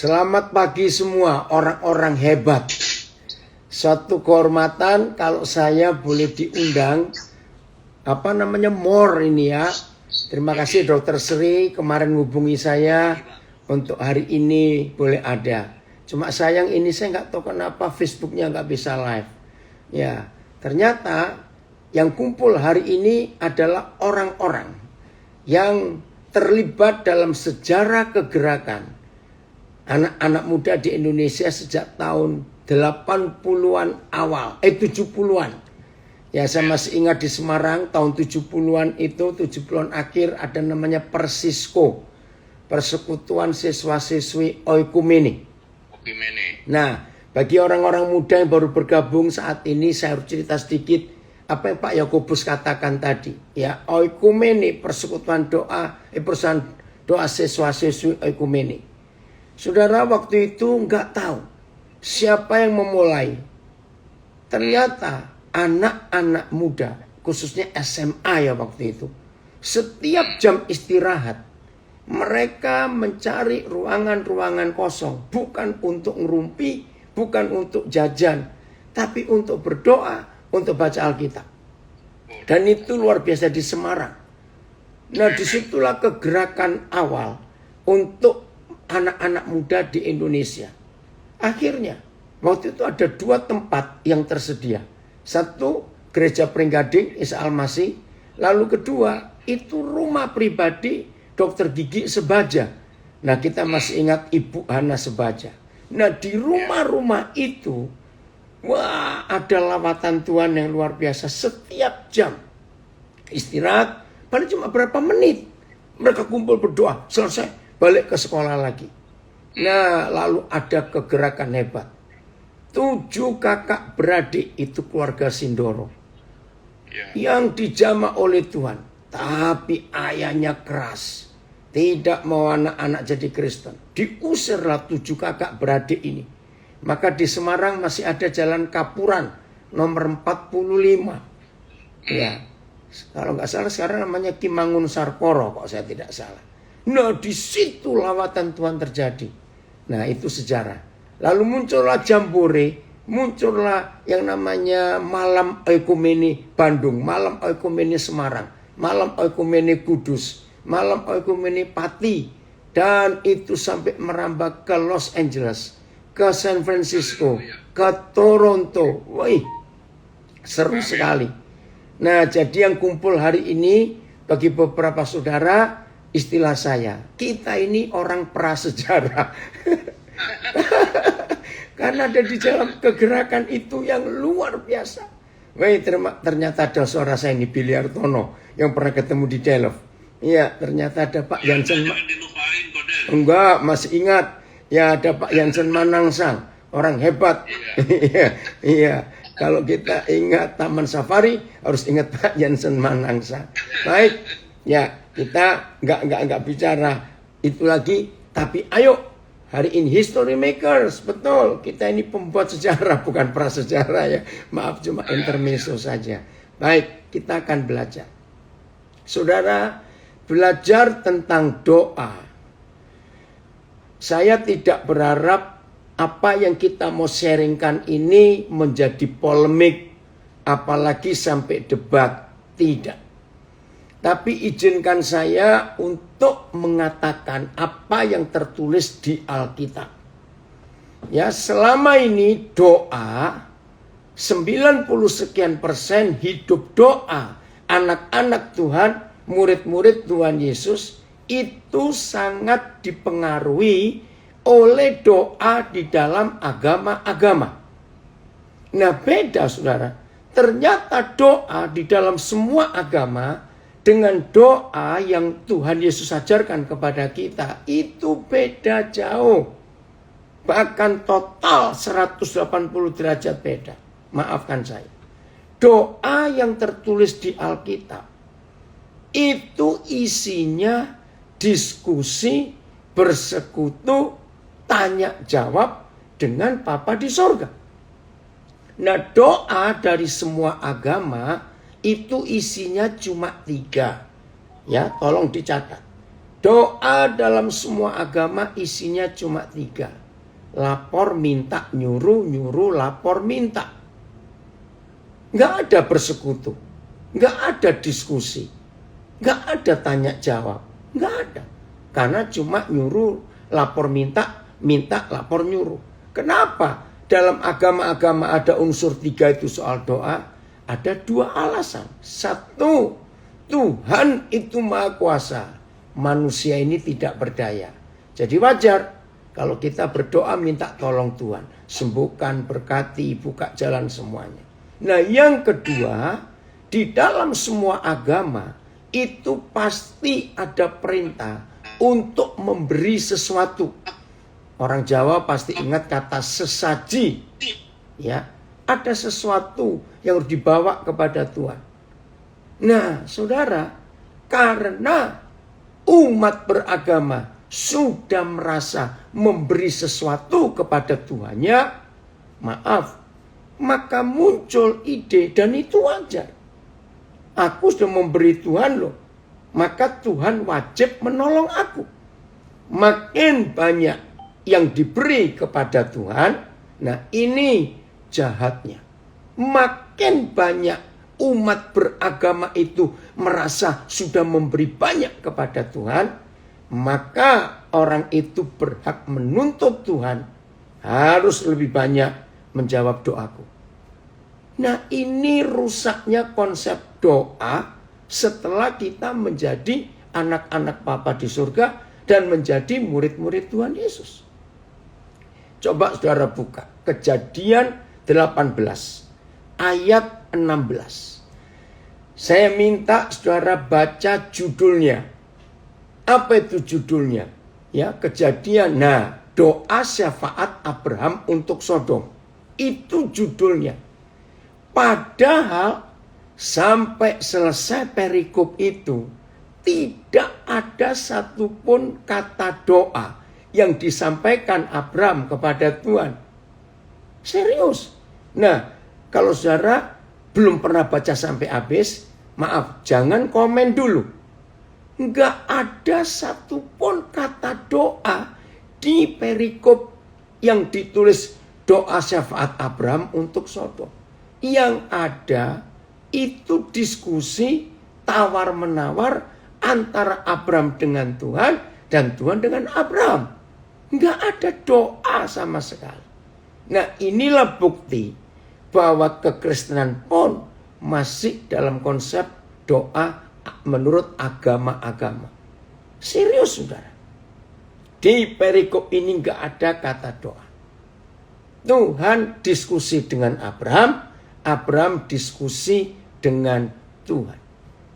Selamat pagi semua orang-orang hebat. Suatu kehormatan kalau saya boleh diundang more ini ya. Terima kasih Dokter Sri kemarin hubungi saya untuk hari ini boleh ada. Cuma sayang ini saya nggak tahu kenapa Facebooknya nggak bisa live. Ya, ternyata yang kumpul hari ini adalah orang-orang yang terlibat dalam sejarah kegerakan anak-anak muda di Indonesia sejak tahun 80-an awal, 70-an. Ya, saya masih ingat di Semarang tahun 70-an itu, 70-an akhir ada namanya Persisko, Persekutuan Siswa-siswi Oikumene. Nah, bagi orang-orang muda yang baru bergabung saat ini, saya harus cerita sedikit apa yang Pak Yakobus katakan tadi. Ya, Oikumene, Persekutuan doa siswa-siswi Oikumene. Saudara, waktu itu nggak tahu siapa yang memulai. Ternyata anak-anak muda, khususnya SMA ya waktu itu, setiap jam istirahat, mereka mencari ruangan-ruangan kosong. Bukan untuk ngerumpi, bukan untuk jajan, tapi untuk berdoa, untuk baca Alkitab. Dan itu luar biasa di Semarang. Nah, disitulah kegerakan awal untuk anak-anak muda di Indonesia. Akhirnya, waktu itu ada dua tempat yang tersedia. Satu, Gereja Pringgading Isa Al-Masih. Lalu kedua, itu rumah pribadi Dokter Gigi Sebaja. Nah, kita masih ingat Ibu Hana Sebaja. Nah, di rumah-rumah itu, wah, ada lawatan Tuhan yang luar biasa. Setiap jam istirahat, paling cuma berapa menit. Mereka kumpul berdoa, selesai. Balik ke sekolah lagi. Nah, lalu ada kegerakan hebat. 7 kakak beradik itu keluarga Sindoro. Yang dijamah oleh Tuhan. Tapi ayahnya keras. Tidak mau anak-anak jadi Kristen. Diusirlah 7 kakak beradik ini. Maka di Semarang masih ada Jalan Kapuran. Nomor 45. Ya. Kalau nggak salah sekarang namanya Kimangun Sarporo. Kok saya tidak salah. Nah, di situ lawatan Tuhan terjadi. Nah, itu sejarah. Lalu muncullah Jambore, muncullah yang namanya Malam Oikumene Bandung, Malam Oikumene Semarang, Malam Oikumene Kudus, Malam Oikumene Pati, dan itu sampai merambah ke Los Angeles, ke San Francisco, ke Toronto. Wih, seru sekali. Nah, jadi yang kumpul hari ini bagi beberapa saudara, istilah saya, kita ini orang prasejarah. Karena ada di dalam kegerakan itu yang luar biasa. Wih, ternyata ada suara saya ini, Billy Artono, yang pernah ketemu di Delft. Iya, ternyata ada Pak Jansen. Enggak, masih ingat. Ya, ada Pak Jansen Manangsang, orang hebat. Iya. Kalau kita ingat Taman Safari, harus ingat Pak Jansen Manangsang. Baik, ya. Kita nggak bicara itu lagi, tapi ayo hari ini history makers, betul, kita ini pembuat sejarah bukan prasejarah ya, maaf cuma intermezzo saja. Baik, kita akan belajar. Saudara, belajar tentang doa. Saya tidak berharap apa yang kita mau sharingkan ini menjadi polemik, apalagi sampai debat, tidak. Tapi izinkan saya untuk mengatakan apa yang tertulis di Alkitab. Ya, selama ini doa 90 sekian persen hidup doa anak-anak Tuhan, murid-murid Tuhan Yesus itu sangat dipengaruhi oleh doa di dalam agama-agama. Nah, beda saudara. Ternyata doa di dalam semua agama dengan doa yang Tuhan Yesus ajarkan kepada kita itu beda jauh. Bahkan total 180 derajat beda. Maafkan saya. Doa yang tertulis di Alkitab itu isinya diskusi, bersekutu, tanya jawab dengan Bapa di sorga. Nah, doa dari semua agama itu isinya cuma 3. Ya, tolong dicatat. Doa dalam semua agama isinya cuma 3. Lapor, minta, nyuruh, nyuruh, lapor, minta. Nggak ada bersekutu. Nggak ada diskusi. Nggak ada tanya jawab. Nggak ada. Karena cuma nyuruh, lapor, minta, minta, lapor, nyuruh. Kenapa? Dalam agama-agama ada unsur 3 itu soal doa. Ada 2 alasan. 1, Tuhan itu maha kuasa. Manusia ini tidak berdaya. Jadi wajar kalau kita berdoa minta tolong Tuhan. Sembuhkan, berkati, buka jalan semuanya. Nah yang kedua, di dalam semua agama itu pasti ada perintah untuk memberi sesuatu. Orang Jawa pasti ingat kata sesaji. Ya, ada sesuatu yang harus dibawa kepada Tuhan. Nah, saudara, karena umat beragama sudah merasa memberi sesuatu kepada Tuhannya, maaf, maka muncul ide, dan itu wajar. Aku sudah memberi Tuhan loh, maka Tuhan wajib menolong aku. Makin banyak yang diberi kepada Tuhan, nah ini jahatnya. Makin banyak umat beragama itu merasa sudah memberi banyak kepada Tuhan, maka orang itu berhak menuntut Tuhan harus lebih banyak menjawab doaku. Nah ini rusaknya konsep doa setelah kita menjadi anak-anak Bapa di surga dan menjadi murid-murid Tuhan Yesus. Coba saudara buka Kejadian 18 ayat 16. Saya minta saudara baca judulnya. Apa itu judulnya? Ya, Kejadian. Nah, doa syafaat Abraham untuk Sodom. Itu judulnya. Padahal sampai selesai perikop itu tidak ada satupun kata doa yang disampaikan Abraham kepada Tuhan. Serius. Nah, kalau saudara belum pernah baca sampai habis, maaf, jangan komen dulu. Enggak ada satupun kata doa di perikop yang ditulis doa syafaat Abraham untuk Sodom. Yang ada itu diskusi tawar-menawar antara Abraham dengan Tuhan dan Tuhan dengan Abraham. Enggak ada doa sama sekali. Nah inilah bukti bahwa kekristenan pun masih dalam konsep doa menurut agama-agama. Serius saudara. Di perikop ini enggak ada kata doa. Tuhan diskusi dengan Abraham, Abraham diskusi dengan Tuhan.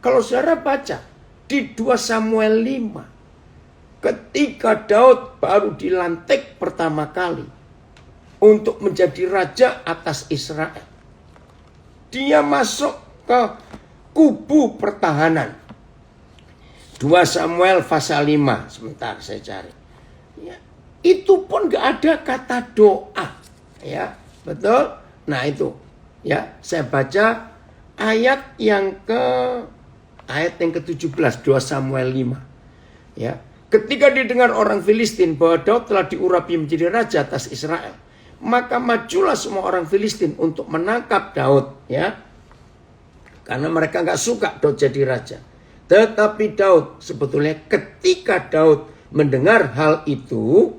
Kalau saudara baca di 2 Samuel 5, ketika Daud baru dilantik pertama kali untuk menjadi raja atas Israel, dia masuk ke kubu pertahanan. 2 Samuel pasal 5. Sebentar saya cari. Ya, itu pun gak ada kata doa. Ya, betul? Nah itu. Ya, saya baca ayat yang ke-17 2 Samuel 5. Ya, ketika didengar orang Filistin bahwa Daud telah diurapi menjadi raja atas Israel, maka majulah semua orang Filistin untuk menangkap Daud, ya. Karena mereka gak suka Daud jadi raja. Tetapi Daud sebetulnya ketika Daud mendengar hal itu,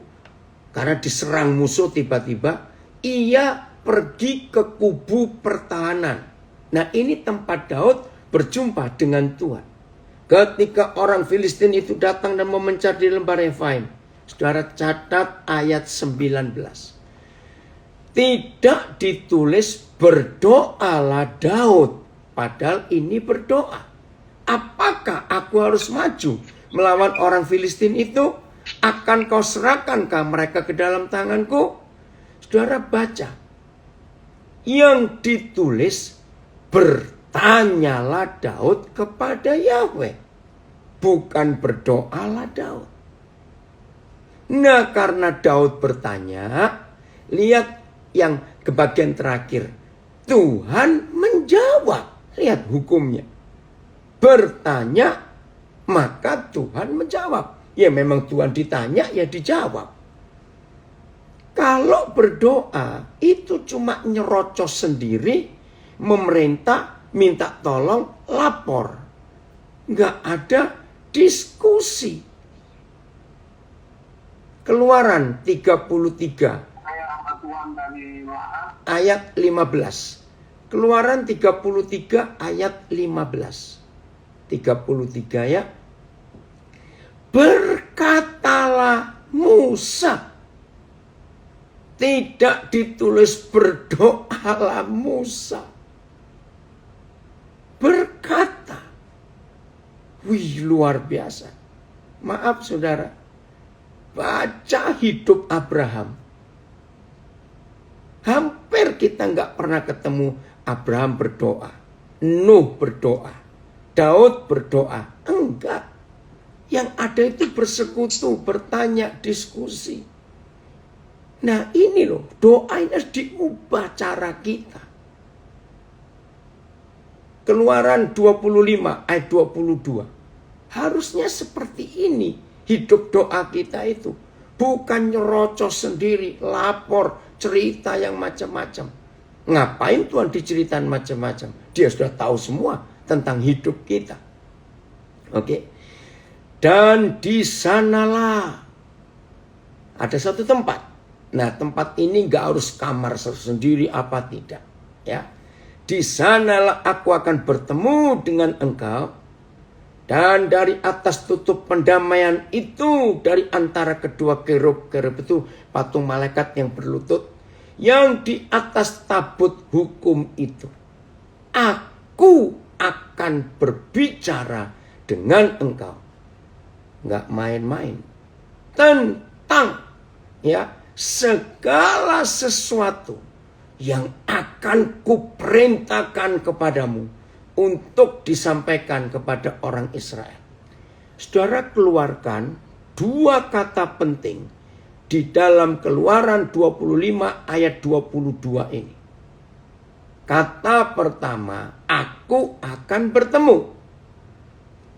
karena diserang musuh tiba-tiba, ia pergi ke kubu pertahanan. Nah ini tempat Daud berjumpa dengan Tuhan. Ketika orang Filistin itu datang dan memencar di lembah Refaim, saudara catat ayat 19. Tidak ditulis berdoalah Daud. Padahal ini berdoa. Apakah aku harus maju melawan orang Filistin itu? Akan kau serahkankah mereka ke dalam tanganku? Saudara baca. Yang ditulis bertanyalah Daud kepada Yahweh. Bukan berdoalah Daud. Nah karena Daud bertanya, lihat yang ke bagian terakhir. Tuhan menjawab. Lihat hukumnya. Bertanya, maka Tuhan menjawab. ya memang Tuhan ditanya, ya dijawab. Kalau berdoa itu cuma nyerocos sendiri, memerintah, minta tolong, lapor. Nggak ada diskusi. Keluaran 33 ayat 15. Keluaran 33 ayat 15. 33 ya. Berkatalah Musa. Tidak ditulis berdoalah Musa. Berkata. Wih, luar biasa. Maaf saudara. Baca hidup Abraham. Hampir kita nggak pernah ketemu Abraham berdoa. Nuh berdoa. Daud berdoa. Enggak. Yang ada itu bersekutu, bertanya, diskusi. Nah ini loh, doa ini harus diubah cara kita. Keluaran 25 ayat 22. Harusnya seperti ini hidup doa kita itu. Bukan nyerocos sendiri, lapor, cerita yang macam-macam. Ngapain Tuhan diceritain macam-macam? Dia sudah tahu semua tentang hidup kita. Oke. Dan di sanalah ada satu tempat. Nah, tempat ini nggak harus kamar sendiri apa tidak, ya. Di sanalah aku akan bertemu dengan engkau, dan dari atas tutup pendamaian itu, dari antara kedua kerub itu patung malaikat yang berlutut, yang di atas tabut hukum itu, aku akan berbicara dengan engkau. Nggak main-main. Tentang ya segala sesuatu yang akan kuperintahkan kepadamu untuk disampaikan kepada orang Israel. Saudara, keluarkan dua kata penting di dalam Keluaran 25 ayat 22 ini. Kata pertama, aku akan bertemu.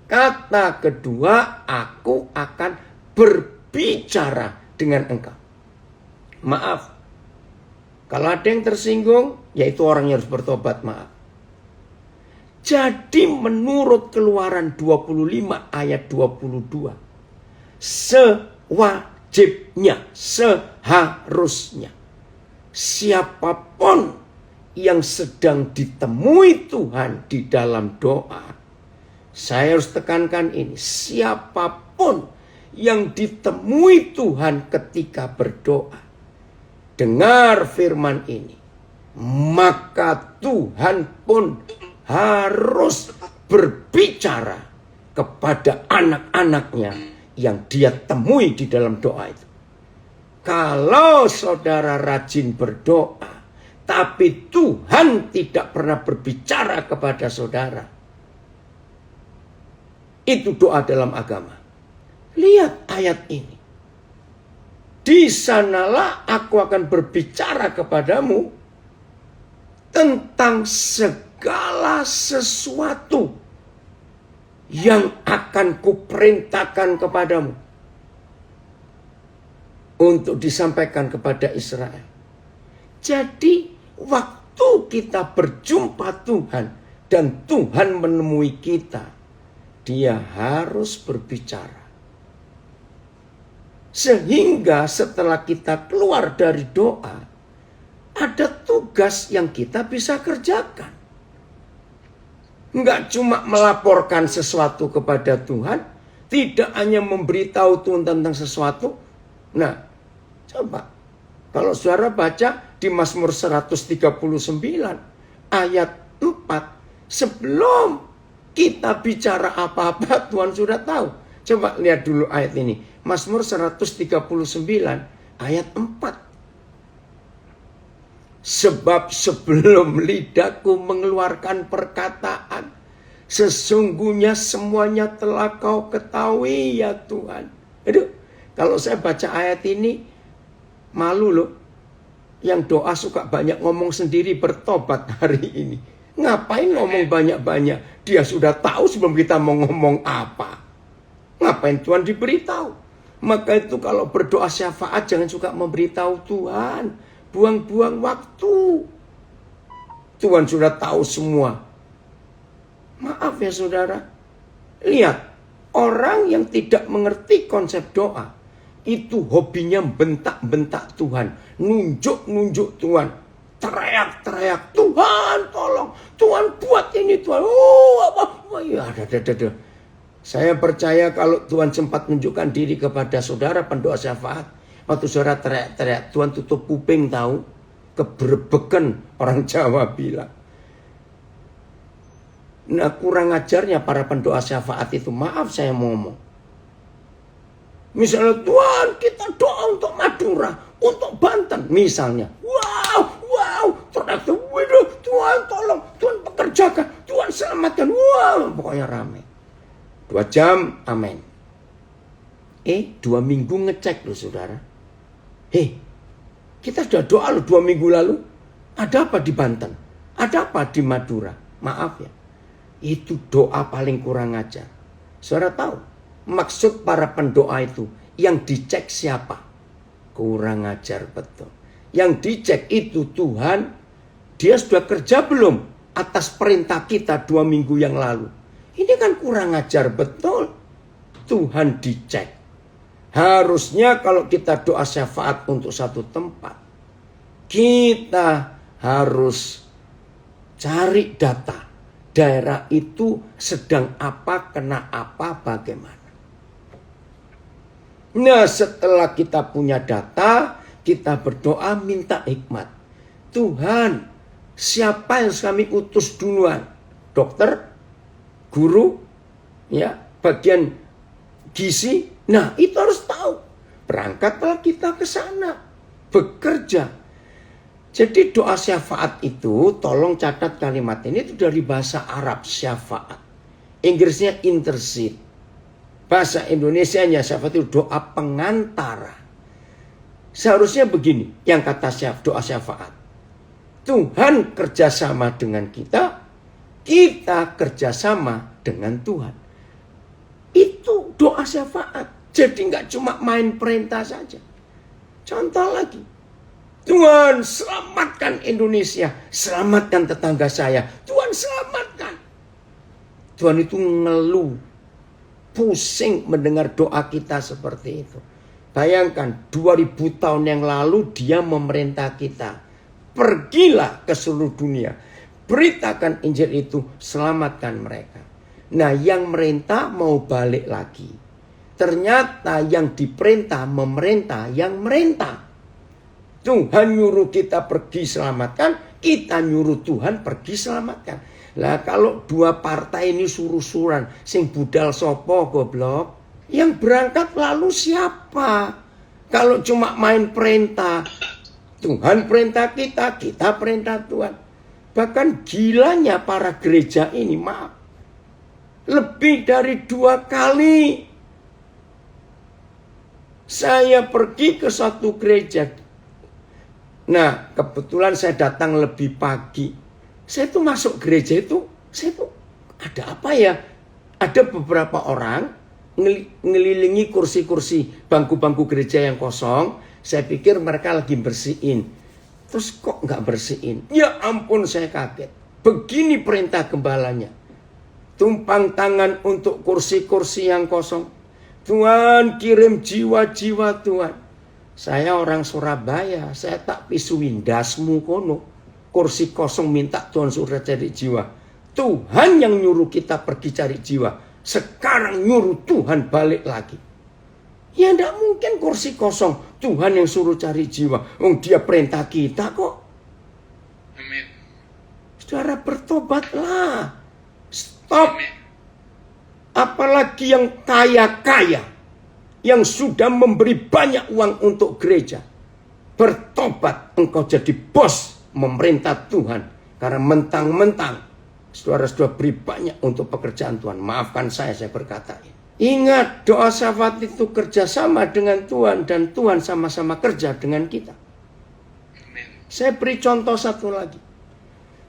Kata kedua, aku akan berbicara dengan engkau. Maaf, kalau ada yang tersinggung, yaitu orang yang harus bertobat, maaf. Jadi menurut Keluaran 25 ayat 22, sewajibnya, seharusnya, siapapun yang sedang ditemui Tuhan di dalam doa, saya harus tekankan ini, siapapun yang ditemui Tuhan ketika berdoa, dengar firman ini, maka Tuhan pun harus berbicara kepada anak-anaknya yang dia temui di dalam doa itu. Kalau saudara rajin berdoa, tapi Tuhan tidak pernah berbicara kepada saudara, itu doa dalam agama. Lihat ayat ini. Di sanalah aku akan berbicara kepadamu tentang segala sesuatu yang akan kuperintahkan kepadamu untuk disampaikan kepada Israel. Jadi waktu kita berjumpa Tuhan dan Tuhan menemui kita, Dia harus berbicara. Sehingga setelah kita keluar dari doa, ada tugas yang kita bisa kerjakan. Enggak cuma melaporkan sesuatu kepada Tuhan, tidak hanya memberitahu Tuhan tentang sesuatu. Nah, coba kalau saudara baca di Mazmur 139 ayat 4, sebelum kita bicara apa-apa Tuhan sudah tahu. Coba lihat dulu ayat ini. Mazmur 139 ayat 4. Sebab sebelum lidahku mengeluarkan perkataan, sesungguhnya semuanya telah kau ketahui ya Tuhan. Aduh, kalau saya baca ayat ini, malu loh. Yang doa suka banyak ngomong sendiri, bertobat hari ini. Ngapain ngomong banyak-banyak? Dia sudah tahu sebelum kita mau ngomong apa. Ngapain Tuhan diberitahu? Maka itu kalau berdoa syafaat jangan suka memberitahu Tuhan. Buang-buang waktu. Tuhan sudah tahu semua. Maaf ya saudara. Lihat, orang yang tidak mengerti konsep doa, itu hobinya bentak-bentak Tuhan. Nunjuk-nunjuk Tuhan. Teriak-teriak, Tuhan tolong. Tuhan buat ini Tuhan. Oh apa? Oh, ya, ada. Saya percaya kalau Tuhan sempat menunjukkan diri kepada saudara pendoa syafaat. Waktu saudara teriak-teriak, Tuhan tutup kuping tahu. Keberebekan orang Jawa bilang. Nah kurang ajarnya para pendoa syafaat itu. Maaf saya ngomong. Misalnya Tuhan kita doa untuk Madura. Untuk Banten misalnya. Wow. Ternyata Tuhan tolong. Tuhan pekerjakan. Tuhan selamatkan. Wow. Pokoknya ramai. 2 jam. Amin. 2 minggu ngecek loh saudara. Kita sudah doa loh 2 minggu lalu. Ada apa di Banten? Ada apa di Madura? Maaf ya. Itu doa paling kurang ajar. Saudara tahu? Maksud para pendoa itu. Yang dicek siapa? Kurang ajar betul. Yang dicek itu Tuhan. Dia sudah kerja belum? Atas perintah kita 2 minggu yang lalu. Ini kan kurang ajar betul. Tuhan dicek. Harusnya kalau kita doa syafaat untuk satu tempat. Kita harus cari data. Daerah itu sedang apa, kena apa, bagaimana. Nah setelah kita punya data, kita berdoa minta hikmat. Tuhan, siapa yang kami utus duluan? Dokter, guru, ya, bagian gizi. Nah itu harus tahu. Berangkatlah kita ke sana, bekerja. Jadi doa syafaat itu, tolong catat kalimat ini itu dari bahasa Arab syafaat. Inggrisnya intercede. Bahasa Indonesianya syafaat itu doa pengantara. Seharusnya begini yang kata doa syafaat. Tuhan kerjasama dengan kita, kita kerjasama dengan Tuhan. Itu doa syafaat. Jadi nggak cuma main perintah saja. Contoh lagi. Tuhan selamatkan Indonesia. Selamatkan tetangga saya. Tuhan selamatkan. Tuhan itu ngeluh. Pusing mendengar doa kita seperti itu. Bayangkan 2000 tahun yang lalu dia memerintah kita. Pergilah ke seluruh dunia. Beritakan Injil itu. Selamatkan mereka. Nah yang merintah mau balik lagi. Ternyata yang diperintah memerintah yang merintah. Tuhan nyuruh kita pergi selamatkan, kita nyuruh Tuhan pergi selamatkan. Lah kalau dua partai ini suruh-suruhan, sing budal sopo goblok, yang berangkat lalu siapa? Kalau cuma main perintah, Tuhan perintah kita, kita perintah Tuhan. Bahkan gilanya para gereja ini, maaf, lebih dari 2 kali saya pergi ke satu gereja. Nah, kebetulan saya datang lebih pagi. Saya tuh masuk gereja itu, saya tuh ada apa ya? Ada beberapa orang ngelilingi kursi-kursi bangku-bangku gereja yang kosong. Saya pikir mereka lagi bersihin. Terus kok nggak bersihin? Ya ampun saya kaget. Begini perintah gembalanya. Tumpang tangan untuk kursi-kursi yang kosong. Tuhan kirim jiwa-jiwa Tuhan. Saya orang Surabaya, saya tak pisuin dasmu kono. Kursi kosong minta Tuhan suruh cari jiwa. Tuhan yang nyuruh kita pergi cari jiwa. Sekarang nyuruh Tuhan balik lagi. Ya enggak mungkin kursi kosong. Tuhan yang suruh cari jiwa. Dia perintah kita kok. Amin. Saudara bertobatlah. Stop. Amin. Apalagi yang kaya-kaya. Yang sudah memberi banyak uang untuk gereja. Bertobat, engkau jadi bos memerintah Tuhan. Karena mentang-mentang saudara sudah beri banyak untuk pekerjaan Tuhan. Maafkan saya berkata ini. Ingat, doa syafaat itu kerjasama dengan Tuhan. Dan Tuhan sama-sama kerja dengan kita. Saya beri contoh satu lagi.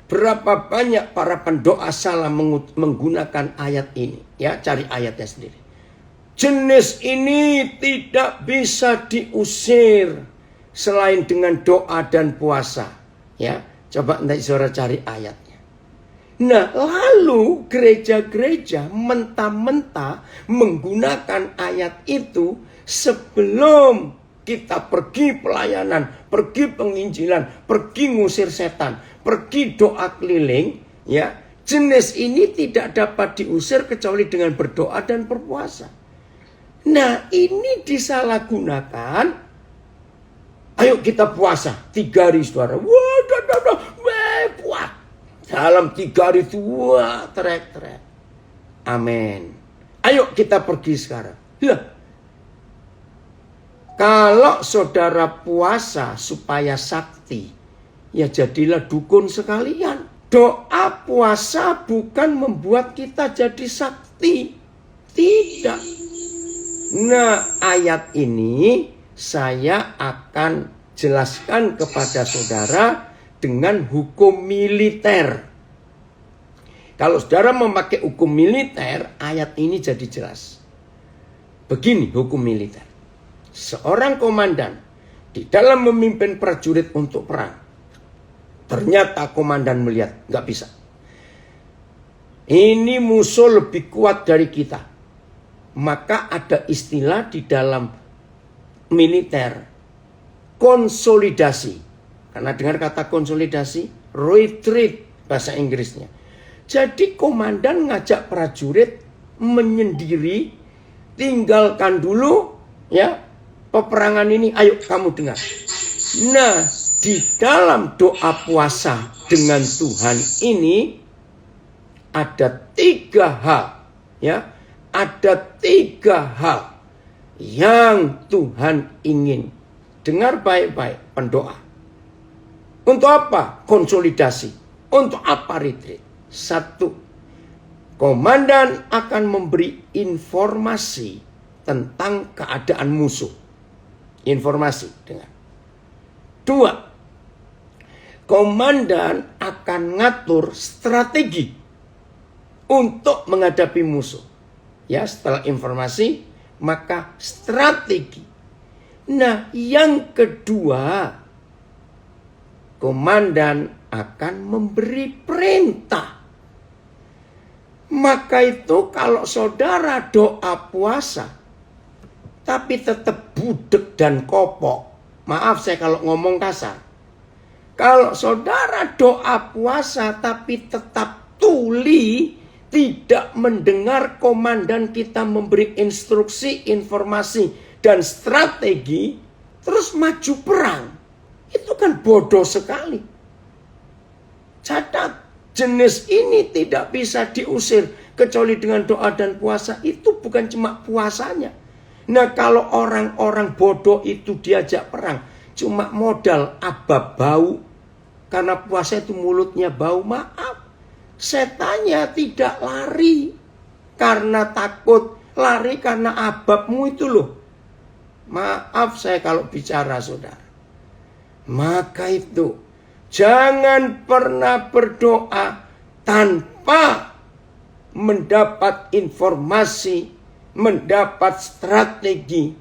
Berapa banyak para pendoa salah menggunakan ayat ini. Ya, cari ayatnya sendiri. Jenis ini tidak bisa diusir selain dengan doa dan puasa. Ya, coba nanti saudara cari ayatnya. Nah, lalu gereja-gereja mentah-mentah menggunakan ayat itu sebelum kita pergi pelayanan, pergi penginjilan, pergi ngusir setan, pergi doa keliling, ya. Jenis ini tidak dapat diusir kecuali dengan berdoa dan berpuasa. Nah, ini disalahgunakan. Ayo kita puasa 3 hari, saudara. Wah, kuat. Dalam 3 hari itu, wah, teriak-teriak. Amin. Ayo kita pergi sekarang. Lah, kalau saudara puasa supaya sakti, ya jadilah dukun sekalian. Doa puasa bukan membuat kita jadi sakti. Tidak. Nah, ayat ini saya akan jelaskan kepada saudara dengan hukum militer. Kalau saudara memakai hukum militer, ayat ini jadi jelas. Begini hukum militer. Seorang komandan di dalam memimpin prajurit untuk perang. Ternyata komandan melihat, nggak bisa. Ini musuh lebih kuat dari kita. Maka ada istilah di dalam militer, konsolidasi. Karena dengar kata konsolidasi, retreat bahasa Inggrisnya. Jadi komandan ngajak prajurit menyendiri, tinggalkan dulu ya peperangan ini, ayo kamu dengar. Nah, di dalam doa puasa dengan Tuhan ini ada 3 hal, ya, ada 3 hal yang Tuhan ingin. Dengar baik-baik pendoa. Untuk apa? Konsolidasi. Untuk apa retreat? 1. Komandan akan memberi informasi tentang keadaan musuh. Informasi, dengar. 2. Komandan akan ngatur strategi untuk menghadapi musuh. Ya, setelah informasi, maka strategi. Nah, yang kedua, komandan akan memberi perintah. Maka itu kalau saudara doa puasa, tapi tetap budek dan kopok. Maaf saya kalau ngomong kasar. Kalau saudara doa puasa tapi tetap tuli, tidak mendengar komandan kita memberi instruksi, informasi, dan strategi, terus maju perang. Itu kan bodoh sekali. Catat, jenis ini tidak bisa diusir kecuali dengan doa dan puasa. Itu bukan cuma puasanya. Nah, kalau orang-orang bodoh itu diajak perang, cuma modal abab bau. Karena puasa itu mulutnya bau, maaf. Setannya tidak lari karena takut, lari karena ababmu itu loh. Maaf saya kalau bicara saudara. Maka itu, jangan pernah berdoa tanpa mendapat informasi, mendapat strategi,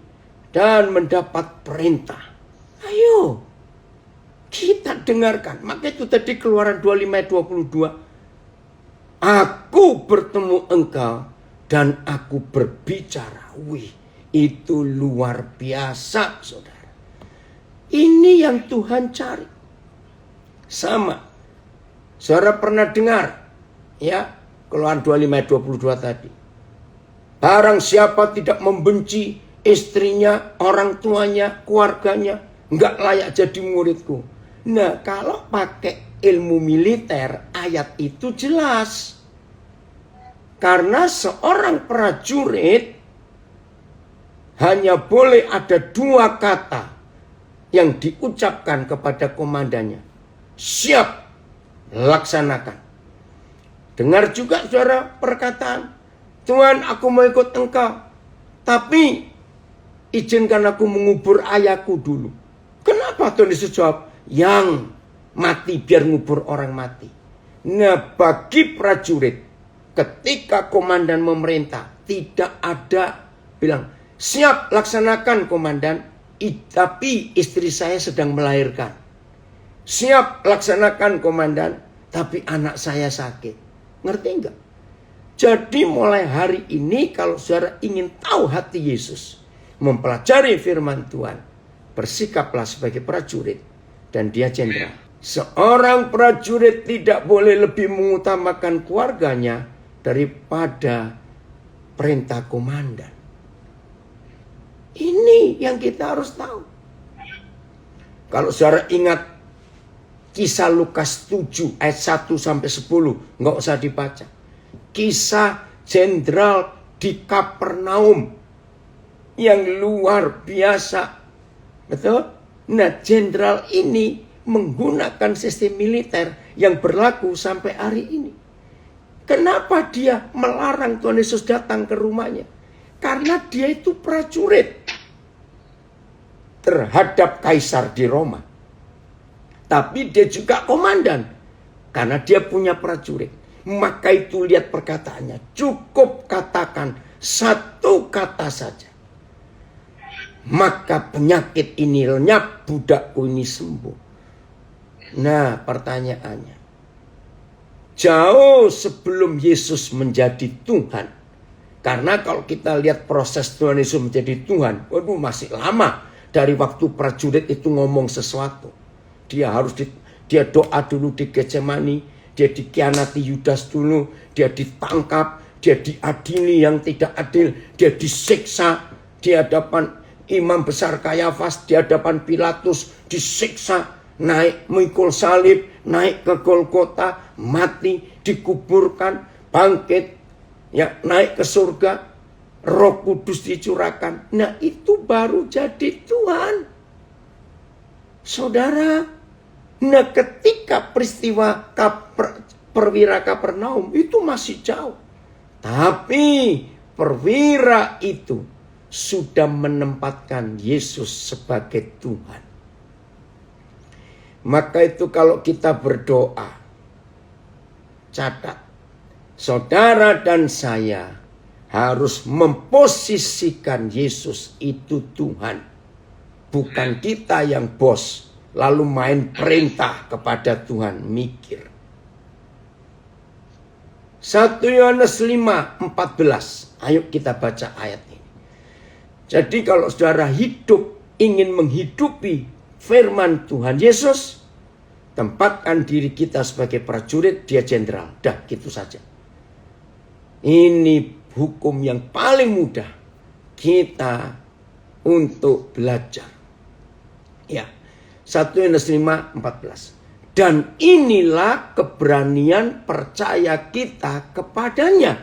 dan mendapat perintah. Ayo, kita dengarkan. Maka itu tadi Keluaran 25:22. Aku bertemu engkau dan aku berbicara. Wih, itu luar biasa, saudara. Ini yang Tuhan cari. Sama. Saudara pernah dengar, ya, Keluaran 25:22 tadi. Barang siapa tidak membenci istrinya, orang tuanya, keluarganya, enggak layak jadi muridku. Nah, kalau pakai ilmu militer, ayat itu jelas. Karena seorang prajurit hanya boleh ada 2 kata yang diucapkan kepada komandannya. Siap, laksanakan. Dengar juga saudara perkataan, Tuhan aku mau ikut engkau, tapi izinkan aku mengubur ayahku dulu. Kenapa Tuhan Yesus jawab, yang mati biar ngubur orang mati. Nah, bagi prajurit, ketika komandan memerintah, tidak ada bilang, siap laksanakan komandan, tapi istri saya sedang melahirkan. Siap laksanakan komandan, tapi anak saya sakit. Ngerti enggak? Jadi mulai hari ini kalau saudara ingin tahu hati Yesus, mempelajari firman Tuhan, bersikaplah sebagai prajurit dan dia jenderal. Seorang prajurit tidak boleh lebih mengutamakan keluarganya daripada perintah komandan. Ini yang kita harus tahu. Kalau saudara ingat kisah Lukas 7 ayat 1 sampai 10, nggak usah dibaca. Kisah jenderal di Kapernaum yang luar biasa. Betul? Nah, jenderal ini menggunakan sistem militer yang berlaku sampai hari ini. Kenapa dia melarang Tuhan Yesus datang ke rumahnya? Karena dia itu prajurit terhadap kaisar di Roma. Tapi dia juga komandan. Karena dia punya prajurit. Maka itu lihat perkataannya. Cukup katakan satu kata saja. Maka penyakit ini lenyap, budakku ini sembuh. Nah, pertanyaannya. Jauh sebelum Yesus menjadi Tuhan. Karena kalau kita lihat proses Tuhan Yesus menjadi Tuhan. Waduh, masih lama. Dari waktu prajurit itu ngomong sesuatu. Dia doa dulu di Getsemani. Dia dikhianati Yudas dulu. Dia ditangkap. Dia diadili yang tidak adil. Dia disiksa di hadapan imam besar Kayafas. Di hadapan Pilatus. Disiksa. Naik mikul salib. Naik ke Golgota. Mati. Dikuburkan. Bangkit. Ya, naik ke surga. Roh Kudus dicurahkan. Nah, itu baru jadi Tuhan. Saudara. Nah, ketika peristiwa perwira Kapernaum itu masih jauh. Tapi perwira itu sudah menempatkan Yesus sebagai Tuhan. Maka itu kalau kita berdoa, catat, saudara dan saya harus memposisikan Yesus itu Tuhan. Bukan kita yang bos. Lalu main perintah kepada Tuhan. Mikir. 1 Yohanes 5:14. Ayo kita baca ayat ini. Jadi kalau saudara ingin menghidupi firman Tuhan Yesus, tempatkan diri kita sebagai prajurit, dia jenderal. Dah, gitu saja. Ini hukum yang paling mudah kita untuk belajar. Ya. 1 Yohanes 5:14. Dan inilah keberanian percaya kita kepadanya.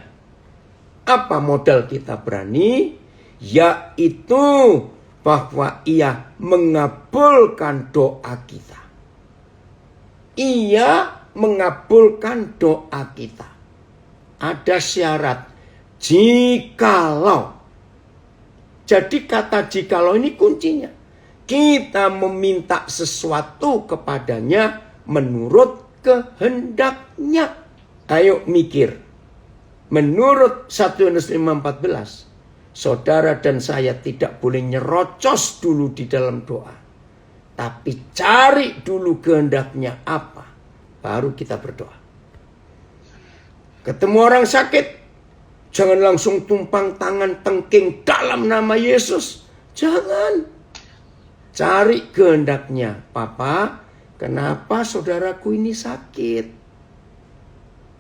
Apa modal kita berani? Yaitu bahwa ia mengabulkan doa kita. Ia mengabulkan doa kita. Ada syarat. Jikalau. Jadi kata jikalau ini kuncinya. Kita meminta sesuatu kepadanya menurut kehendaknya. Ayo mikir. Menurut 1 Yohanes 5:14. Saudara dan saya tidak boleh nyerocos dulu di dalam doa. Tapi cari dulu kehendaknya apa. Baru kita berdoa. Ketemu orang sakit. Jangan langsung tumpang tangan tengking dalam nama Yesus. Jangan. Cari kehendaknya. Papa, kenapa saudaraku ini sakit?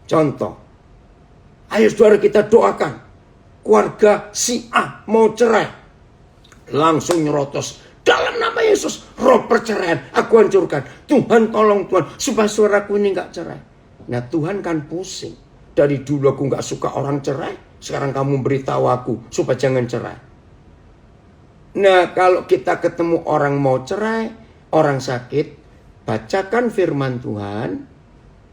Contoh. Ayo saudara kita doakan. Keluarga si A mau cerai. Langsung nyerotos. Dalam nama Yesus. Roh perceraian aku hancurkan. Tuhan tolong Tuhan. Supaya saudaraku ini gak cerai. Nah Tuhan kan pusing. Dari dulu aku gak suka orang cerai. Sekarang kamu beritahu aku. Supaya jangan cerai. Nah, kalau kita ketemu orang mau cerai, orang sakit, bacakan firman Tuhan.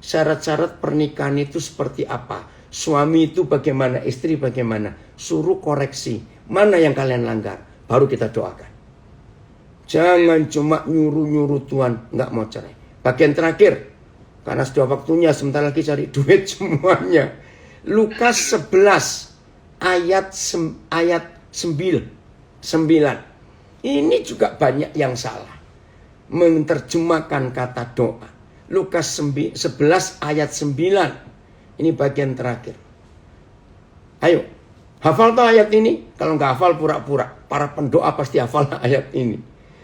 Syarat-syarat pernikahan itu seperti apa? Suami itu bagaimana, istri bagaimana? Suruh koreksi. Mana yang kalian langgar? Baru kita doakan. Jangan cuma nyuruh-nyuruh Tuhan, nggak mau cerai. Bagian terakhir, karena sudah waktunya sebentar lagi cari duit semuanya. Lukas 11 ayat 9. Ini juga banyak yang salah menerjemahkan kata doa. Lukas 11 ayat 9. Ini bagian terakhir. Ayo, hafal tuh ayat ini. Kalau nggak hafal pura-pura. Para pendoa pasti hafal ayat ini.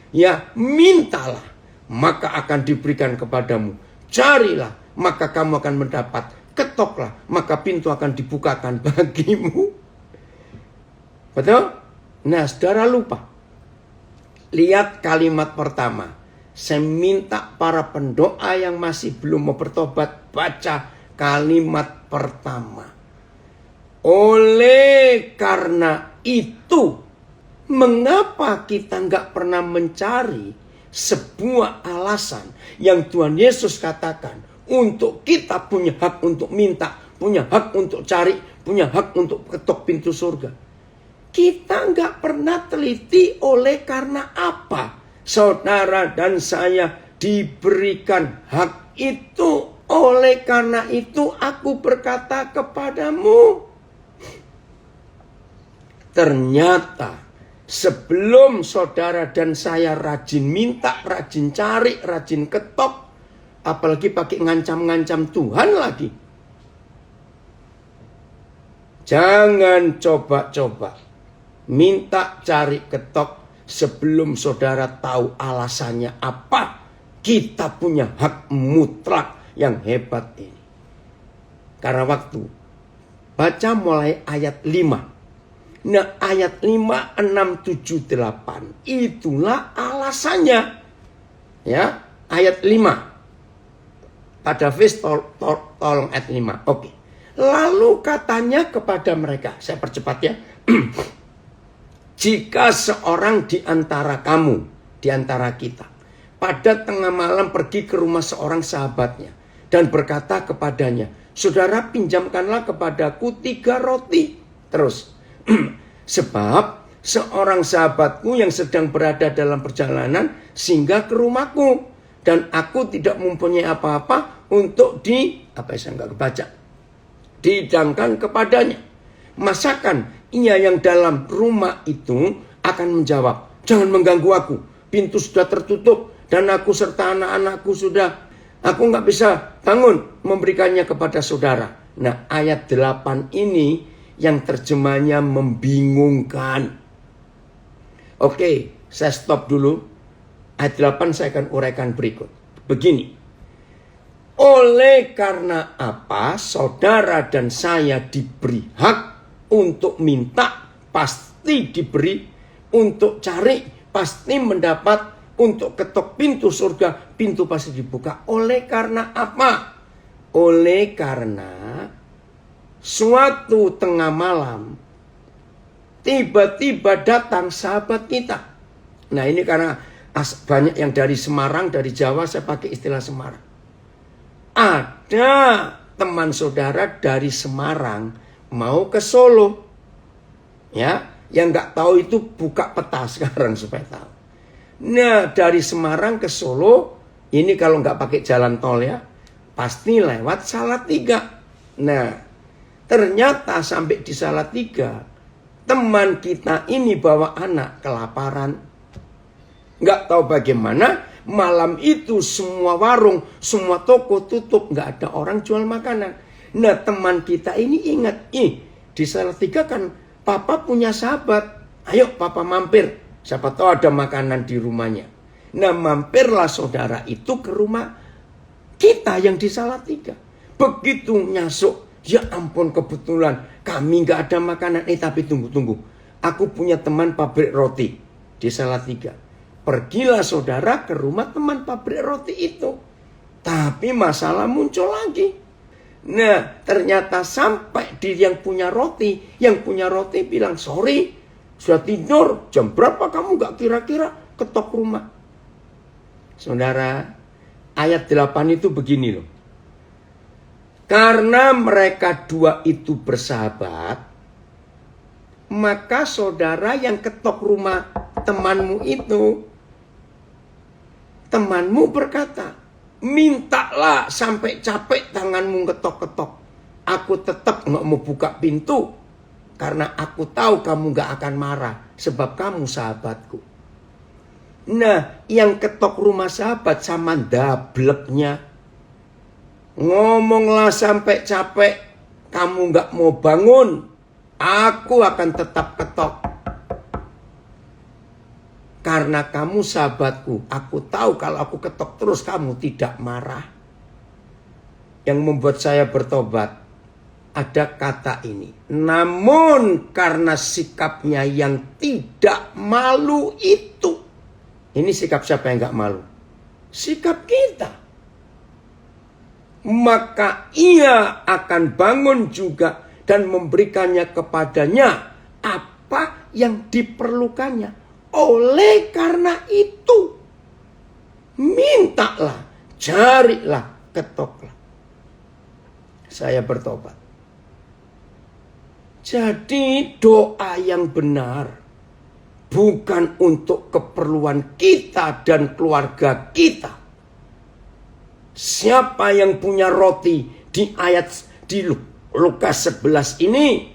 Ya, mintalah, maka akan diberikan kepadamu. Carilah, maka kamu akan mendapat. Ketoklah, maka pintu akan dibukakan bagimu. Betul? Nah, saudara lupa. Lihat kalimat pertama. Saya minta para pendoa yang masih belum mau bertobat, baca kalimat pertama. Oleh karena itu, mengapa kita nggak pernah mencari sebuah alasan yang Tuhan Yesus katakan untuk kita punya hak untuk minta, punya hak untuk cari, punya hak untuk ketok pintu surga. Kita nggak pernah teliti oleh karena apa saudara dan saya diberikan hak itu. Oleh karena itu aku berkata kepadamu, ternyata sebelum saudara dan saya rajin minta, rajin cari, rajin ketok, apalagi pakai ngancam-ngancam Tuhan lagi. Jangan coba-coba minta, cari, ketok sebelum saudara tahu alasannya apa. Kita punya hak mutlak yang hebat ini. Karena waktu, baca mulai ayat 5. Nah, ayat 5, 6, 7, 8. Itulah alasannya. Ya, ayat 5. Pada verse tolong ayat 5. Oke. Lalu katanya kepada mereka, saya percepat ya. Jika seorang di antara kamu, di antara kita, pada tengah malam pergi ke rumah seorang sahabatnya dan berkata kepadanya, saudara, pinjamkanlah kepadaku 3 roti. Terus, sebab seorang sahabatku yang sedang berada dalam perjalanan singgah ke rumahku dan aku tidak mempunyai apa-apa untuk dihidangkan kepadanya. Masakan ia yang dalam rumah itu akan menjawab, jangan mengganggu aku, pintu sudah tertutup dan aku serta anak-anakku aku nggak bisa bangun memberikannya kepada saudara. Nah, ayat 8 ini yang terjemahnya membingungkan. Oke, saya stop dulu. Ayat 8 saya akan uraikan berikut. Begini. Oleh karena apa saudara dan saya diberi hak untuk minta, pasti diberi, untuk cari, pasti mendapat, untuk ketok pintu surga, pintu pasti dibuka. Oleh karena apa? Oleh karena suatu tengah malam, tiba-tiba datang sahabat kita. Nah, ini karena banyak yang dari Semarang, dari Jawa, saya pakai istilah Semarang. Ada teman saudara dari Semarang mau ke Solo. Ya, yang nggak tahu itu buka peta sekarang supaya tahu. Nah, dari Semarang ke Solo, ini kalau nggak pakai jalan tol ya, pasti lewat Salatiga. Nah, ternyata sampai di Salatiga, teman kita ini bawa anak kelaparan. Nggak tahu bagaimana, malam itu semua warung, semua toko tutup, nggak ada orang jual makanan. Nah, teman kita ini ingat, di Salatiga kan papa punya sahabat, ayo papa mampir. Siapa tahu ada makanan di rumahnya. Nah, mampirlah saudara itu ke rumah kita yang di Salatiga. Begitu nyasuk, ya ampun kebetulan kami nggak ada makanan. Tapi tunggu. Aku punya teman pabrik roti di Salatiga. Pergilah saudara ke rumah teman pabrik roti itu. Tapi masalah muncul lagi. Nah, ternyata sampai di yang punya roti bilang, sorry, sudah tidur, jam berapa kamu gak kira-kira ketok rumah? Saudara, ayat 8 itu begini loh. Karena mereka dua itu bersahabat, maka saudara yang ketok rumah temanmu itu, temanmu berkata, mintalah sampai capek tanganmu ketok-ketok. Aku tetap gak mau buka pintu. Karena aku tahu kamu gak akan marah. Sebab kamu sahabatku. Nah, yang ketok rumah sahabat sama dableknya. Ngomonglah sampai capek. Kamu gak mau bangun. Aku akan tetap ketok. Karena kamu sahabatku. Aku tahu kalau aku ketok terus kamu tidak marah. Yang membuat saya bertobat. Ada kata ini. Namun karena sikapnya yang tidak malu itu. Ini sikap siapa yang gak malu? Sikap kita. Maka ia akan bangun juga dan memberikannya kepadanya apa yang diperlukannya. Oleh karena itu, mintalah, carilah, ketoklah. Saya bertobat. Jadi doa yang benar bukan untuk keperluan kita dan keluarga kita. Siapa yang punya roti di Lukas 11 ini?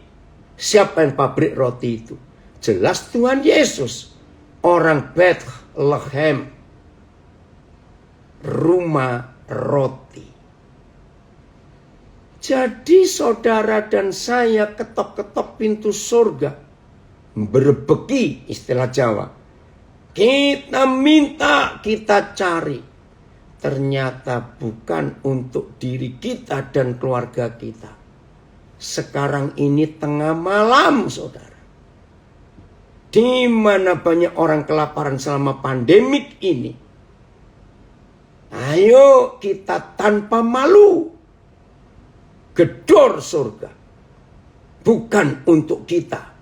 Siapa yang pabrik roti itu? Jelas Tuhan Yesus. Orang Bethlehem. Rumah roti. Jadi saudara dan saya ketok-ketok pintu surga. Berbeki istilah Jawa. Kita minta, kita cari. Ternyata bukan untuk diri kita dan keluarga kita. Sekarang ini tengah malam saudara. Di mana banyak orang kelaparan selama pandemik ini. Ayo kita tanpa malu. Gedor surga. Bukan untuk kita.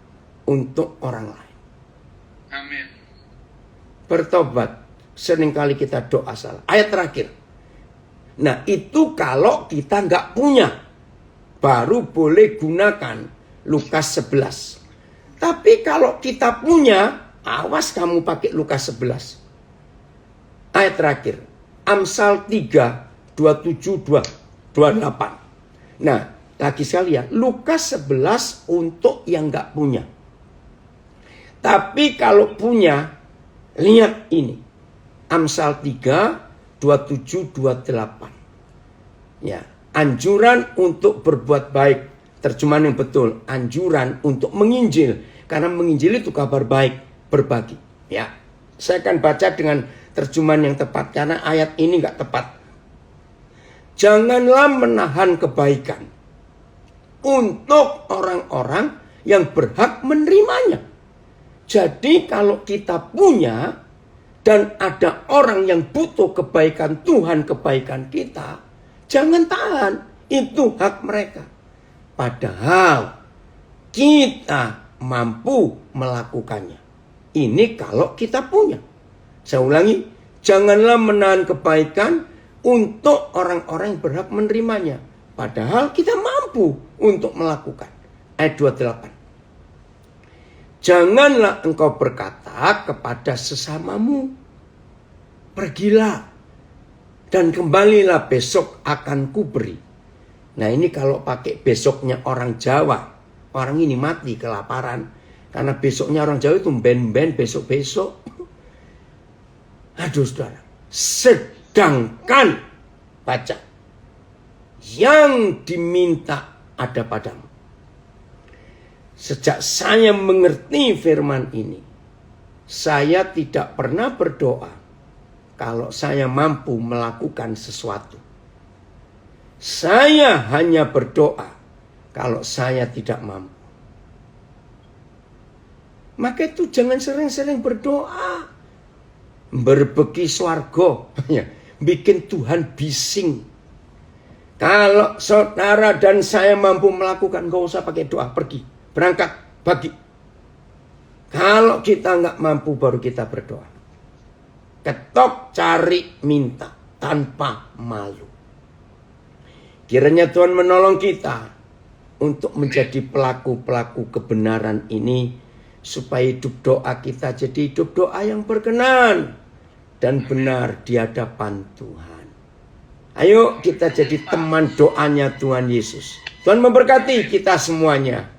Untuk orang lain. Amin. Bertobat. Seringkali kita doa salah. Ayat terakhir. Nah itu kalau kita nggak punya. Baru boleh gunakan Lukas 11. Tapi kalau kita punya. Awas kamu pakai Lukas 11. Ayat terakhir. Amsal 3, 27, 28. Nah, lagi sekali ya, Lukas 11 untuk yang nggak punya. Tapi kalau punya, lihat ini. Amsal 3, 27, 28. Ya, anjuran untuk berbuat baik. Terjemahan yang betul, anjuran untuk menginjil. Karena menginjil itu kabar baik, berbagi. Ya, saya akan baca dengan terjemahan yang tepat. Karena ayat ini nggak tepat. Janganlah menahan kebaikan untuk orang-orang yang berhak menerimanya. Jadi kalau kita punya dan ada orang yang butuh kebaikan Tuhan, kebaikan kita, jangan tahan, itu hak mereka. Padahal kita mampu melakukannya. Ini kalau kita punya. Saya ulangi, janganlah menahan kebaikan untuk orang-orang yang berhak menerimanya. Padahal kita mampu untuk melakukan. Ayat 28. Janganlah engkau berkata kepada sesamamu, pergilah dan kembalilah besok akan kuberi. Nah ini kalau pakai besoknya orang Jawa. Orang ini mati kelaparan. Karena besoknya orang Jawa itu ben-ben besok-besok. Aduh saudara. Sedangkan, baca, yang diminta ada padamu. Sejak saya mengerti firman ini, saya tidak pernah berdoa kalau saya mampu melakukan sesuatu. Saya hanya berdoa kalau saya tidak mampu. Maka itu jangan sering-sering berdoa. Berbeki swarga. Bikin Tuhan bising. Kalau saudara dan saya mampu melakukan, gak usah pakai doa, pergi, berangkat, bagi. Kalau kita nggak mampu, baru kita berdoa. Ketok, cari, minta, tanpa malu. Kiranya Tuhan menolong kita untuk menjadi pelaku-pelaku kebenaran ini, supaya hidup doa kita jadi hidup doa yang berkenan dan benar di hadapan Tuhan. Ayo kita jadi teman doanya Tuhan Yesus. Tuhan memberkati kita semuanya.